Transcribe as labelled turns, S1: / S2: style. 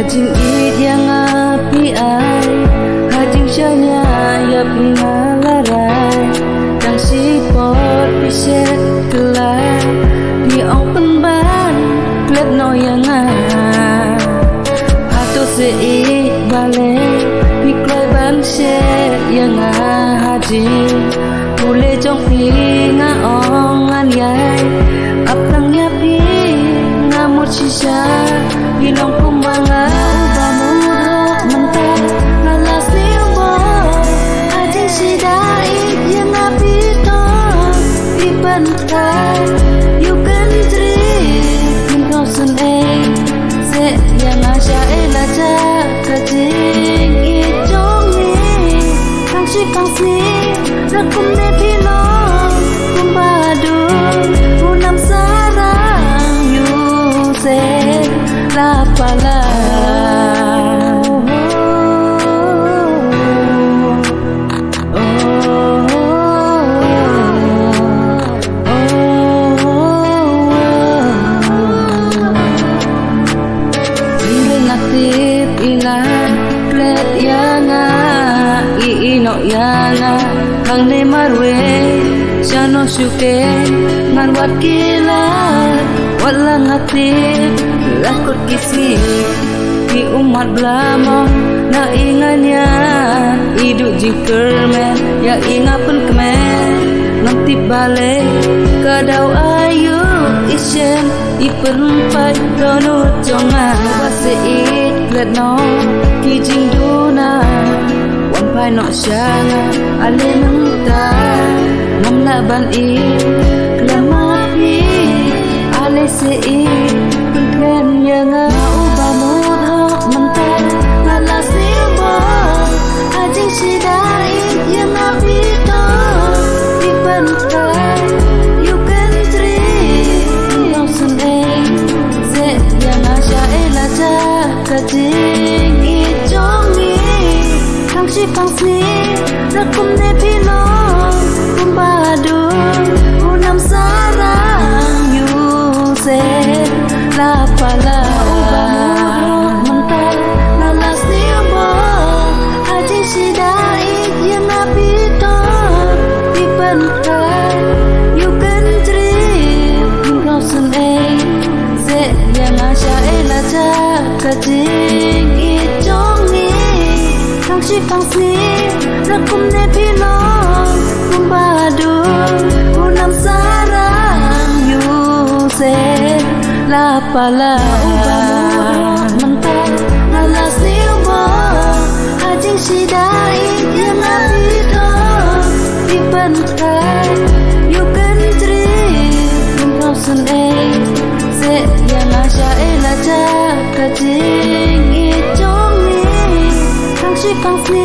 S1: Hajing it yang api ai hajing syanya ya pingalarai Dang sipot piset kelai di open ban klet no yang Hato seik balik piklai ban syet yang hajing Boleh jong pinga ongan yai Apang yapi ngamut sisa Bilong kumanga Ubamurok mentah Ngalas niubo Ajing sidai yang apito Ipantai You can dream In thousand eight Se yang asya elaja Kajing ijongi Kang si kang si Rakum ne pilong Kumbadu Unam sarang You say Lapala Natip ilan klet yana iino yana hang ne marwe shano syuke ngan wat kilat wala ngatip lakot kisi di umat blamo na inganya iduk jingkermen ya ingapen kemen ngantip balik kadau ayu isyen iperempat donut jonga waseit klet no kijing duna wan pai no syanga ale nangta ngamla ban I klamapi ale seit klen yanga ubamut hok mentar ngalas nibo ajing sidai yang apito ipantai you can dream thousand eight se yang asya elaja kajing ijongi kang si pang si rakum ne pilong kumbadu unam sarang you se lapala ubamurok mental ngalas niubo ajing sidai yang apito ipantai you can dream in thousand eight se yang asya elaja kajing ijongi kang si pang si rakum ne pilong kumbadu unam sarang you se lapala ubamurok mental ngalas niubo ajing sidai yang apito ipantai you can dream in thousand eight se yang asya elaja kajing ijongi kang si kang si